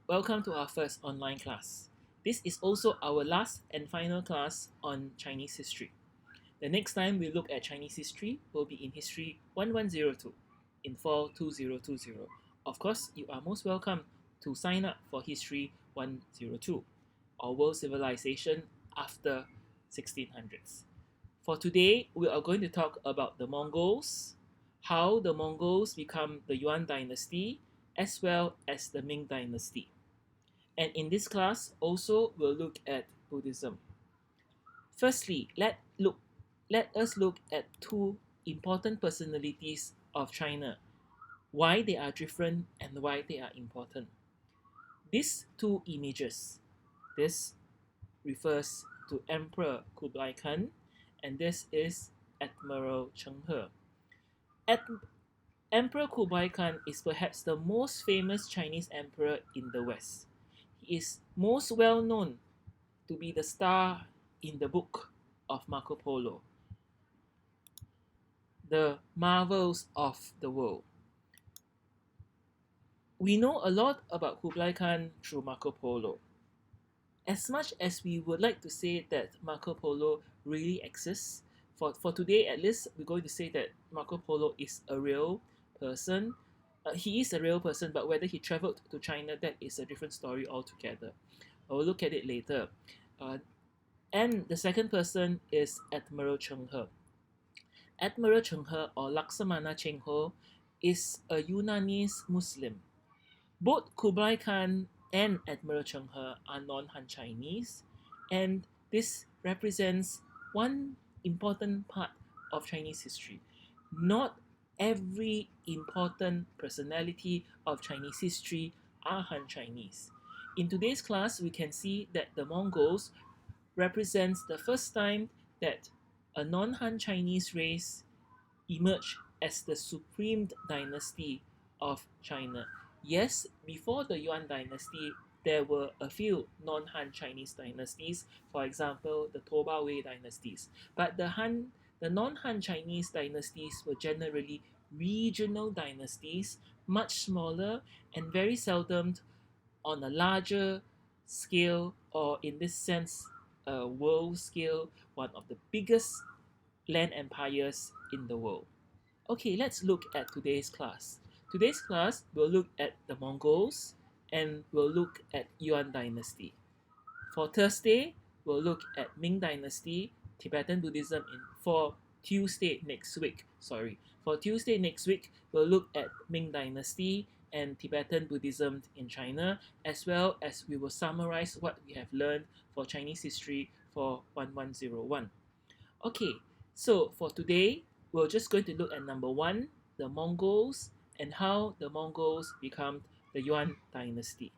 Welcome to our first online class. This is also our last and final class on Chinese history. The next time we look at Chinese history will be in History 1102 in fall 2020. Of course, you are most welcome to sign up for History 102 or World Civilization after 1600s. For today, we are going to talk about the Mongols, how the Mongols become the Yuan dynasty, as well as the Ming dynasty. And in this class, also we'll look at Buddhism. Firstly, let us look at two important personalities of China, why they are different and why they are important. These two images, this refers to Emperor Kublai Khan, and this is Admiral Cheng He. Emperor Kublai Khan is perhaps the most famous Chinese emperor in the West. He is most well known to be the star in the book of Marco Polo, the marvels of the world. We know a lot about Kublai Khan through Marco Polo. As much as we would like to say that Marco Polo really exists, for today at least, we're going to say that Marco Polo is a real person. He is a real person, but whether he traveled to China, that is a different story altogether. I will look at it later. Uh, and the second person is Admiral Cheng He. Admiral Cheng He or Laksamana Cheng He is a Yunanese Muslim. Both Kublai Khan and Admiral Cheng He are non-Han Chinese, and this represents one important part of Chinese history. Not every important personality of Chinese history are Han Chinese. In today's class, we can see that the Mongols represents the first time that a non-Han Chinese race emerged as the supreme dynasty of China. Yes, before the Yuan dynasty, there were a few non-Han Chinese dynasties, for example, the Toba Wei dynasties. But the non-Han Chinese dynasties were generally regional dynasties, much smaller and very seldom on a larger scale, or in this sense, a world scale, one of the biggest land empires in the world. Okay, let's look at today's class. Today's class will look at the Mongols and we'll look at Yuan dynasty. For Thursday, we'll look at Ming dynasty, Tibetan Buddhism for Tuesday next week. For Tuesday next week, we'll look at Ming dynasty and Tibetan Buddhism in China, as well as we will summarize what we have learned for Chinese history for 1101. Okay, so for today, we're just going to look at number one, the Mongols, and how the Mongols become the Yuan dynasty.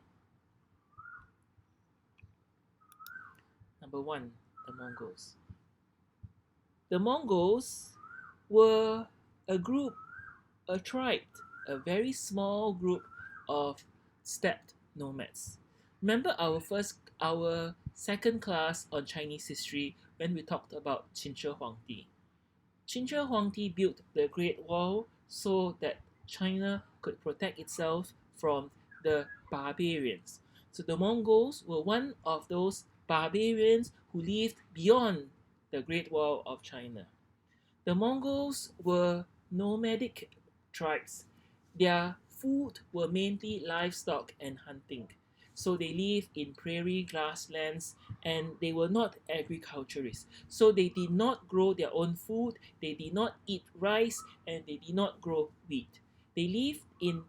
Number one, the Mongols. The Mongols were a group, a tribe, a very small group of steppe nomads. Remember our second class on Chinese history when we talked about Qin Huangdi. Qin Huangdi built the Great Wall so that China could protect itself from the barbarians. So the Mongols were one of those barbarians who lived beyond the Great Wall of China. The Mongols were nomadic tribes. Their food were mainly livestock and hunting. So they lived in prairie grasslands and they were not agriculturists. So they did not grow their own food, they did not eat rice, and they did not grow wheat. They lived in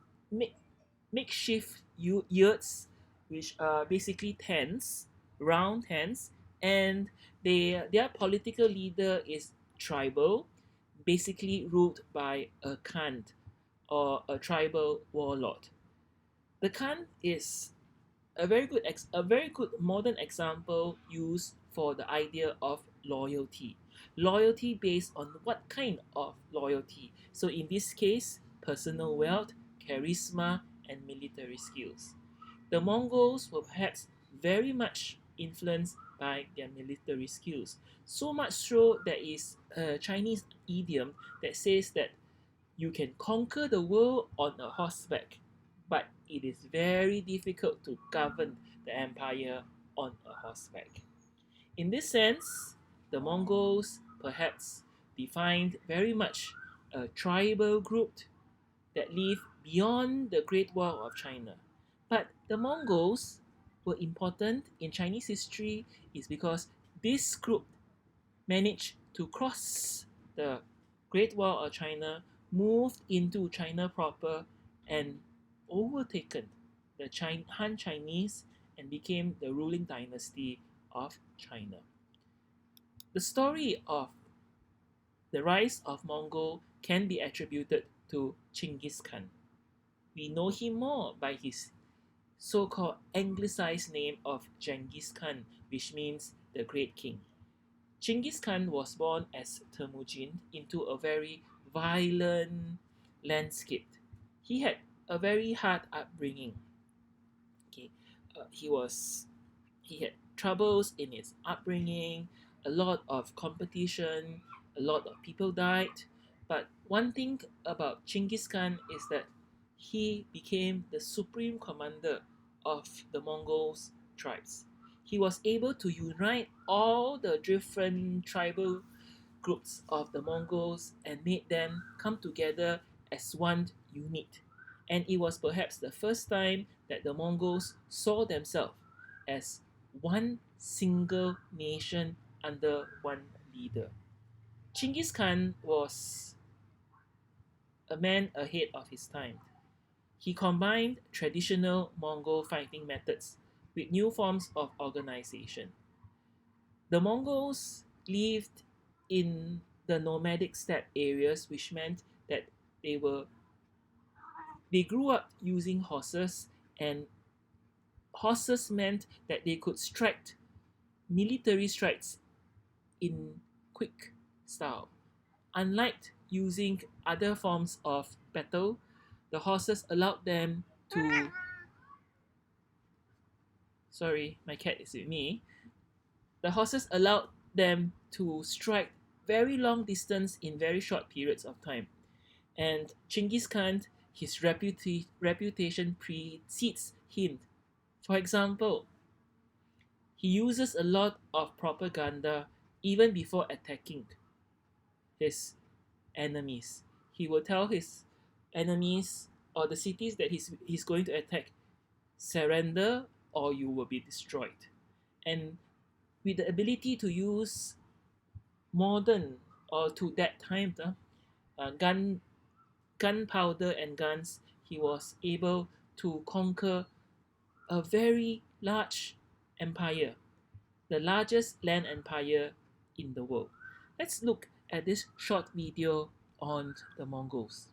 makeshift yurts, which are basically tents, round tents, and their political leader is tribal, basically ruled by a Khan or a tribal warlord. The Khan is a very good modern example used for the idea of loyalty. Loyalty based on what kind of loyalty? So in this case, personal wealth, charisma, and military skills. The Mongols were perhaps very much influenced by their military skills. So much so there is a Chinese idiom that says that you can conquer the world on a horseback, but it is very difficult to govern the empire on a horseback. In this sense, the Mongols perhaps defined very much a tribal group that lived beyond the Great Wall of China. But the Mongols were important in Chinese history is because this group managed to cross the Great Wall of China, moved into China proper, and overtaken the Han Chinese and became the ruling dynasty of China. The story of the rise of Mongol can be attributed to Chinggis Khan. We know him more by his so-called anglicized name of Genghis Khan, which means the Great King. Genghis Khan was born as Temujin into a very violent landscape. He had a very hard upbringing. Okay, he was he had troubles in his upbringing, a lot of competition, a lot of people died. But one thing about Genghis Khan is that he became the supreme commander of the Mongols tribes. He was able to unite all the different tribal groups of the Mongols and made them come together as one unit. And it was perhaps the first time that the Mongols saw themselves as one single nation under one leader. Chinggis Khan was a man ahead of his time. He combined traditional Mongol fighting methods with new forms of organization. The Mongols lived in the nomadic steppe areas, which meant that they were they grew up using horses, and horses meant that they could strike military strikes in quick style. Unlike using other forms of battle, the horses allowed them to. Sorry, my cat is with me. The horses allowed them to strike very long distance in very short periods of time. And Genghis Khan, his reputation precedes him. For example, he uses a lot of propaganda even before attacking his enemies. He will tell his enemies or the cities that he's going to attack, surrender or you will be destroyed. And with the ability to use modern or to that time gunpowder and guns, he was able to conquer a very large empire, the largest land empire in the world. Let's look at this short video on the Mongols.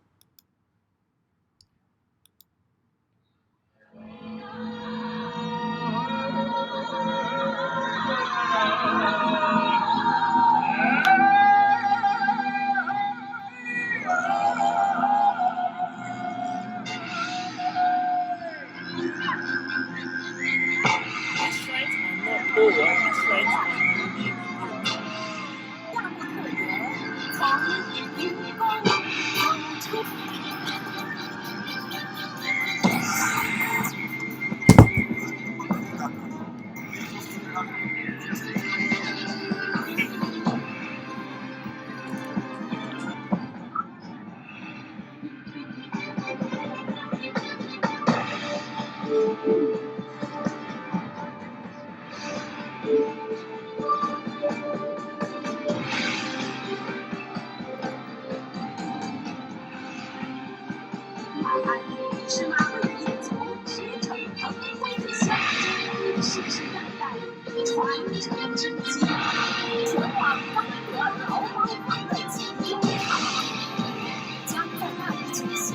These shrines are not old, these shrines are newly rebuilt. 是马会的演出是成腾飞的象征，世世代代传承至今。前往方得桃花湾的锦州塔将在那里举行。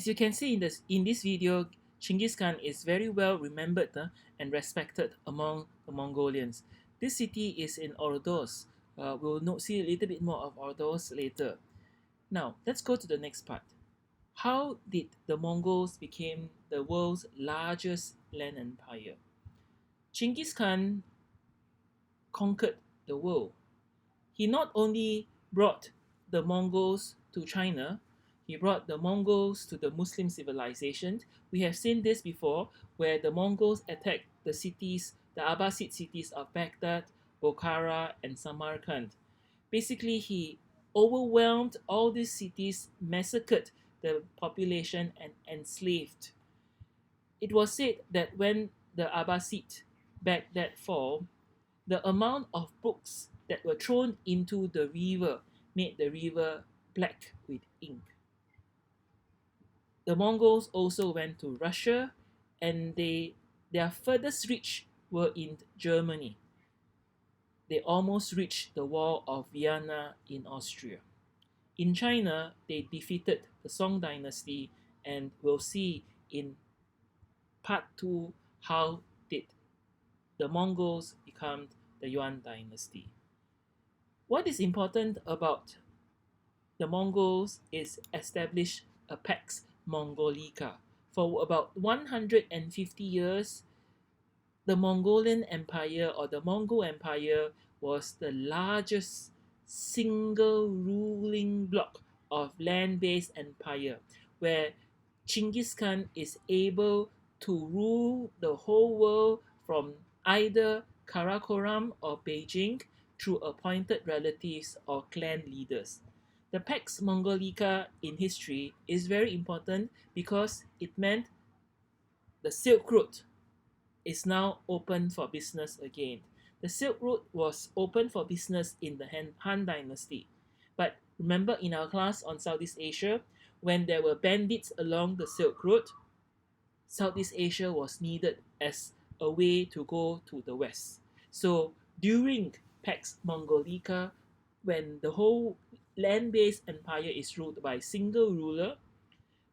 As you can see in this video, Genghis Khan is very well remembered and respected among the Mongolians. This city is in Ordos. We'll see a little bit more of Ordos later. Now, let's go to the next part. How did the Mongols become the world's largest land empire? Genghis Khan conquered the world. He not only brought the Mongols to China, he brought the Mongols to the Muslim civilization. We have seen this before, where the Mongols attacked the cities, the Abbasid cities of Baghdad, Bokhara, and Samarkand. Basically, he overwhelmed all these cities, massacred the population, and enslaved. It was said that when the Abbasid Baghdad fall, the amount of books that were thrown into the river made the river black with ink. The Mongols also went to Russia, and their furthest reach were in Germany. They almost reached the wall of Vienna in Austria. In China, they defeated the Song dynasty, and we'll see in part 2 how did the Mongols become the Yuan dynasty. What is important about the Mongols is establish a Pax Mongolica. For about 150 years, the Mongolian Empire or the Mongol Empire was the largest single ruling bloc of land-based empire, where Genghis Khan is able to rule the whole world from either Karakoram or Beijing through appointed relatives or clan leaders. The Pax Mongolica in history is very important because it meant the Silk Road is now open for business again. The Silk Road was open for business in the Han Dynasty. But remember in our class on Southeast Asia, when there were bandits along the Silk Road, Southeast Asia was needed as a way to go to the west. So during Pax Mongolica, when the whole land-based empire is ruled by a single ruler,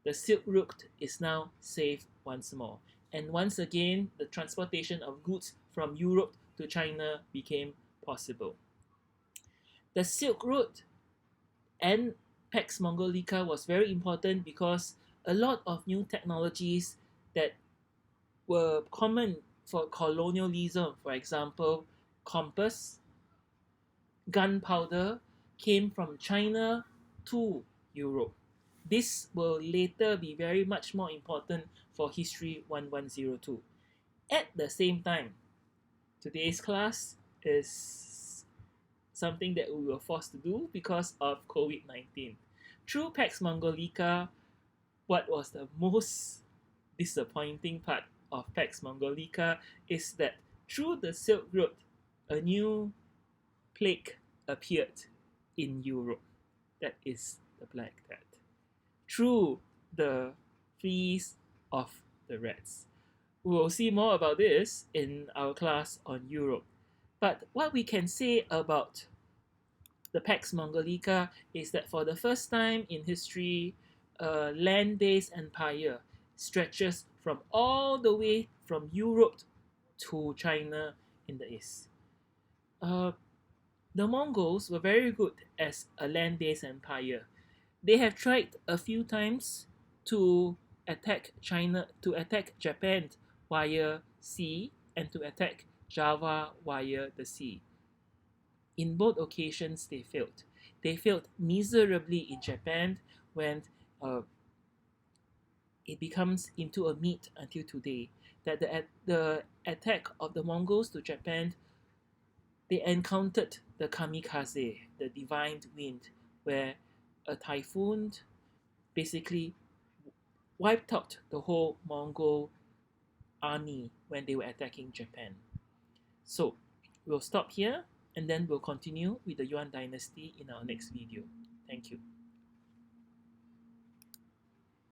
the Silk Road is now safe once more. And once again, the transportation of goods from Europe to China became possible. The Silk Road and Pax Mongolica was very important because a lot of new technologies that were common for colonialism, for example, compass, gunpowder, came from China to Europe. This will later be very much more important for History 1102. At the same time, today's class is something that we were forced to do because of COVID-19. Through Pax Mongolica, what was the most disappointing part of Pax Mongolica is that through the Silk Road, a new plague appeared in Europe. That is the Black Death. Through the fleas of the rats. We will see more about this in our class on Europe. But what we can say about the Pax Mongolica is that for the first time in history, a land-based empire stretches from all the way from Europe to China in the east. The Mongols were very good as a land-based empire. They have tried a few times to attack China, to attack Japan via sea, and to attack Java via the sea. In both occasions, they failed. They failed miserably in Japan when it becomes into a myth until today that the attack of the Mongols to Japan, they encountered the kamikaze, the divine wind, where a typhoon basically wiped out the whole Mongol army when they were attacking Japan. So we'll stop here and then we'll continue with the Yuan dynasty in our next video. Thank you.